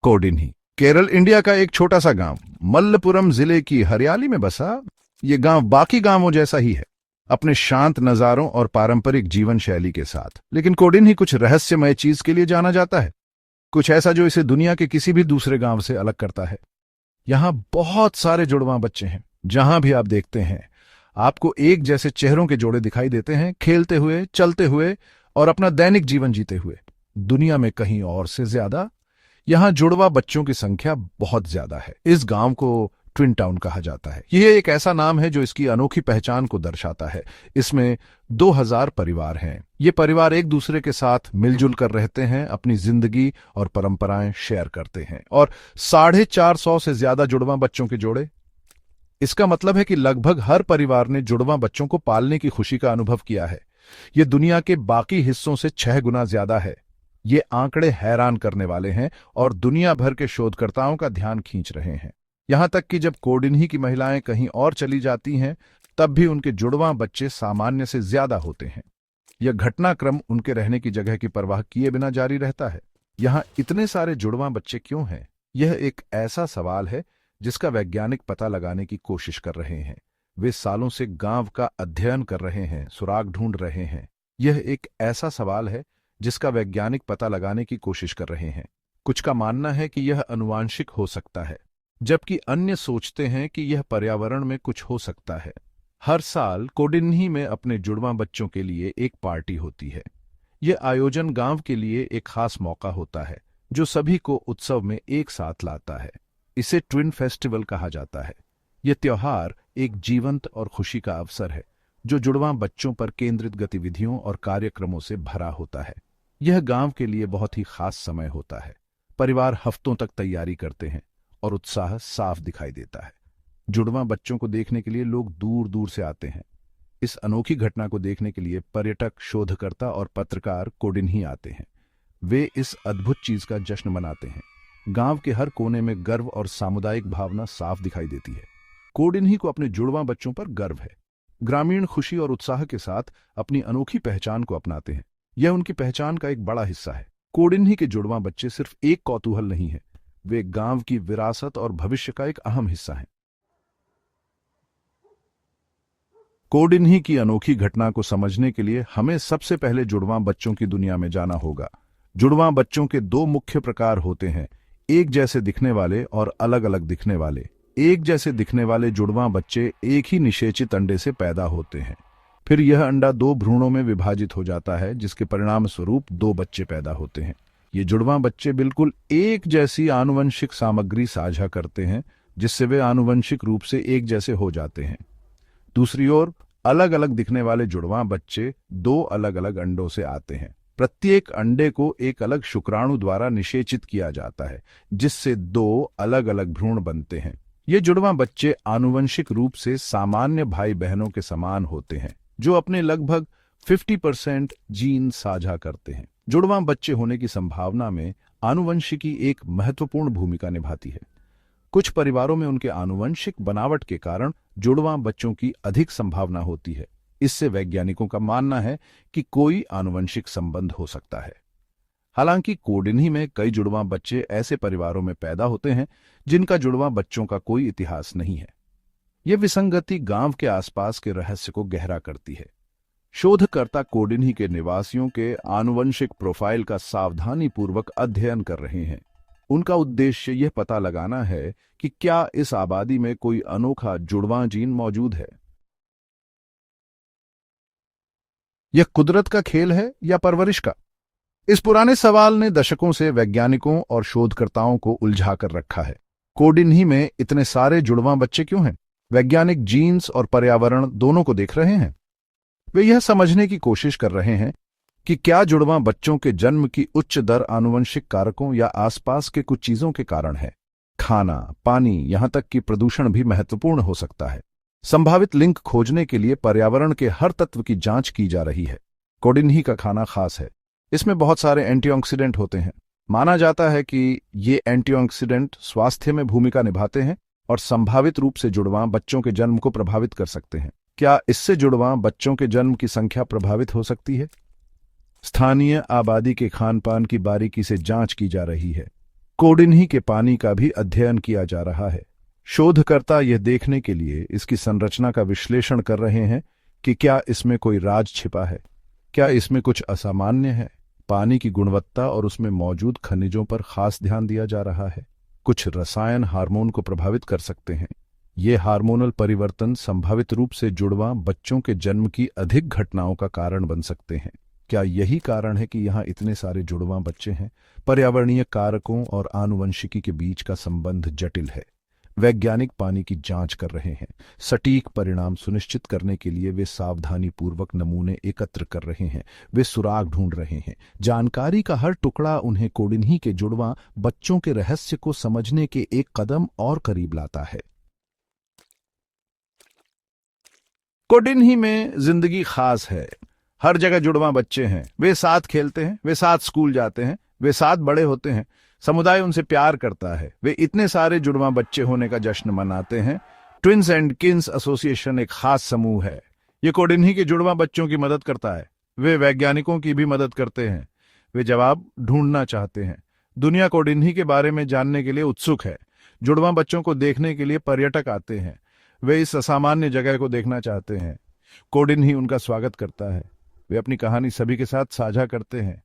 Kodinhi Kerala India का एक छोटा सा गांव मल्लपुरम जिले की हरियाली में बसा। ये गांव बाकी गांवों जैसा ही है, अपने शांत नजारों और पारंपरिक जीवन शैली के साथ। लेकिन कोडिन्ही कुछ रहस्यमय चीज के लिए जाना जाता है, कुछ ऐसा जो इसे दुनिया के किसी भी दूसरे गांव से अलग करता है। यहां बहुत सारे जुड़वां बच्चे हैं। जहां भी आप देखते हैं आपको एक जैसे चेहरों के जोड़े दिखाई देते हैं, खेलते हुए, चलते हुए और अपना दैनिक जीवन जीते हुए। दुनिया में कहीं और से ज्यादा यहां जुड़वा बच्चों की संख्या बहुत ज्यादा है। इस गांव को ट्विन टाउन कहा जाता है। यह एक ऐसा नाम है जो इसकी अनोखी पहचान को दर्शाता है। इसमें 2000 परिवार हैं। ये परिवार एक दूसरे के साथ मिलजुल कर रहते हैं, अपनी जिंदगी और परंपराएं शेयर करते हैं। और 450 से ज्यादा जुड़वा बच्चों के जोड़े। इसका मतलब है कि लगभग हर परिवार ने जुड़वा बच्चों को पालने की खुशी का अनुभव किया है। यह दुनिया के बाकी हिस्सों से 6 गुना ज्यादा है। ये आंकड़े हैरान करने वाले हैं और दुनिया भर के शोधकर्ताओं का ध्यान खींच रहे हैं। यहां तक कि जब कोडिन्ही की महिलाएं कहीं और चली जाती हैं, तब भी उनके जुड़वां बच्चे सामान्य से ज्यादा होते हैं। यह घटनाक्रम उनके रहने की जगह की परवाह किए बिना जारी रहता है। यहां इतने सारे जुड़वां बच्चे क्यों हैं? यह एक ऐसा सवाल है जिसका वैज्ञानिक पता लगाने की कोशिश कर रहे हैं। वे सालों से गांव का अध्ययन कर रहे हैं, सुराग ढूंढ रहे हैं। यह एक ऐसा सवाल है जिसका वैज्ञानिक पता लगाने की कोशिश कर रहे हैं। कुछ का मानना है कि यह आनुवांशिक हो सकता है, जबकि अन्य सोचते हैं कि यह पर्यावरण में कुछ हो सकता है। हर साल कोडिन्ही में अपने जुड़वां बच्चों के लिए एक पार्टी होती है। यह आयोजन गांव के लिए एक खास मौका होता है जो सभी को उत्सव में एक साथ लाता है। इसे ट्विन फेस्टिवल कहा जाता है। यह त्योहार एक जीवंत और खुशी का अवसर है जो जुड़वां बच्चों पर केंद्रित गतिविधियों और कार्यक्रमों से भरा होता है। यह गांव के लिए बहुत ही खास समय होता है। परिवार हफ्तों तक तैयारी करते हैं और उत्साह साफ दिखाई देता है। जुड़वां बच्चों को देखने के लिए लोग दूर दूर से आते हैं। इस अनोखी घटना को देखने के लिए पर्यटक, शोधकर्ता और पत्रकार कोडिन्ही आते हैं। वे इस अद्भुत चीज का जश्न मनाते हैं। गांव के हर कोने में गर्व और सामुदायिक भावना साफ दिखाई देती है। कोडिन्ही को अपने जुड़वां बच्चों पर गर्व है। ग्रामीण खुशी और उत्साह के साथ अपनी अनोखी पहचान को अपनाते हैं। यह उनकी पहचान का एक बड़ा हिस्सा है। कोडिन्ही के जुड़वां बच्चे सिर्फ एक कौतूहल नहीं है, वे गांव की विरासत और भविष्य का एक अहम हिस्सा हैं। कोडिन्ही की अनोखी घटना को समझने के लिए हमें सबसे पहले जुड़वां बच्चों की दुनिया में जाना होगा। जुड़वां बच्चों के 2 मुख्य प्रकार होते हैं, एक जैसे दिखने वाले और अलग अलग दिखने वाले। एक जैसे दिखने वाले जुड़वां बच्चे एक ही निषेचित अंडे से पैदा होते हैं। फिर यह अंडा 2 भ्रूणों में विभाजित हो जाता है, जिसके परिणाम स्वरूप 2 बच्चे पैदा होते हैं। ये जुड़वां बच्चे बिल्कुल एक जैसी आनुवंशिक सामग्री साझा करते हैं, जिससे वे आनुवंशिक रूप से एक जैसे हो जाते हैं। दूसरी ओर अलग अलग दिखने वाले जुड़वां बच्चे 2 अलग अलग अंडों से आते हैं। प्रत्येक अंडे को एक अलग शुक्राणु द्वारा निषेचित किया जाता है, जिससे 2 अलग अलग भ्रूण बनते हैं। ये जुड़वां बच्चे आनुवंशिक रूप से सामान्य भाई बहनों के समान होते हैं, जो अपने लगभग 50% जीन साझा करते हैं। जुड़वां बच्चे होने की संभावना में आनुवंशिकी एक महत्वपूर्ण भूमिका निभाती है। कुछ परिवारों में उनके आनुवंशिक बनावट के कारण जुड़वां बच्चों की अधिक संभावना होती है। इससे वैज्ञानिकों का मानना है कि कोई आनुवंशिक संबंध हो सकता है। हालांकि कोडिन्ही में कई जुड़वां बच्चे ऐसे परिवारों में पैदा होते हैं जिनका जुड़वां बच्चों का कोई इतिहास नहीं है। यह विसंगति गांव के आसपास के रहस्य को गहरा करती है। शोधकर्ता कोडिन्ही के निवासियों के आनुवंशिक प्रोफाइल का सावधानीपूर्वक अध्ययन कर रहे हैं। उनका उद्देश्य यह पता लगाना है कि क्या इस आबादी में कोई अनोखा जुड़वां जीन मौजूद है। यह कुदरत का खेल है या परवरिश का? इस पुराने सवाल ने दशकों से वैज्ञानिकों और शोधकर्ताओं को उलझा कर रखा है। कोडिन्ही में इतने सारे जुड़वां बच्चे क्यों हैं? वैज्ञानिक जीन्स और पर्यावरण दोनों को देख रहे हैं। वे यह समझने की कोशिश कर रहे हैं कि क्या जुड़वां बच्चों के जन्म की उच्च दर आनुवंशिक कारकों या आसपास के कुछ चीजों के कारण है। खाना, पानी, यहां तक कि प्रदूषण भी महत्वपूर्ण हो सकता है। संभावित लिंक खोजने के लिए पर्यावरण के हर तत्व की जांच की जा रही है। कोडिन्ही का खाना खास है। इसमें बहुत सारे एंटीऑक्सीडेंट होते हैं। माना जाता है कि ये एंटीऑक्सीडेंट स्वास्थ्य में भूमिका निभाते हैं और संभावित रूप से जुड़वां बच्चों के जन्म को प्रभावित कर सकते हैं। क्या इससे जुड़वां बच्चों के जन्म की संख्या प्रभावित हो सकती है? स्थानीय आबादी के खान पान की बारीकी से जांच की जा रही है। कोडिन्ही के पानी का भी अध्ययन किया जा रहा है। शोधकर्ता यह देखने के लिए इसकी संरचना का विश्लेषण कर रहे हैं कि क्या इसमें कोई राज छिपा है, क्या इसमें कुछ असामान्य है। पानी की गुणवत्ता और उसमें मौजूद खनिजों पर खास ध्यान दिया जा रहा है। कुछ रसायन हार्मोन को प्रभावित कर सकते हैं। ये हार्मोनल परिवर्तन संभावित रूप से जुड़वां बच्चों के जन्म की अधिक घटनाओं का कारण बन सकते हैं। क्या यही कारण है कि यहाँ इतने सारे जुड़वां बच्चे हैं? पर्यावरणीय कारकों और आनुवंशिकी के बीच का संबंध जटिल है। वैज्ञानिक पानी की जांच कर रहे हैं। सटीक परिणाम सुनिश्चित करने के लिए वे सावधानीपूर्वक नमूने एकत्र कर रहे हैं। वे सुराग ढूंढ रहे हैं। जानकारी का हर टुकड़ा उन्हें कोडिन्ही के जुड़वां बच्चों के रहस्य को समझने के एक कदम और करीब लाता है। कोडिन्ही में जिंदगी खास है। हर जगह जुड़वां बच्चे हैं। वे साथ खेलते हैं, वे साथ स्कूल जाते हैं, वे साथ बड़े होते हैं। समुदाय उनसे प्यार करता है। वे इतने सारे जुड़वां बच्चे होने का जश्न मनाते हैं। ट्विन्स एंड किन्स एसोसिएशन एक खास समूह है। ये कोडिन्ही के जुड़वां बच्चों की मदद करता है। वे वैज्ञानिकों की भी मदद करते हैं। वे जवाब ढूंढना चाहते हैं। दुनिया कोडिन्ही के बारे में जानने के लिए उत्सुक है। जुड़वां बच्चों को देखने के लिए पर्यटक आते हैं। वे इस असामान्य जगह को देखना चाहते हैं। कोडिन्ही उनका स्वागत करता है। वे अपनी कहानी सभी के साथ साझा करते हैं।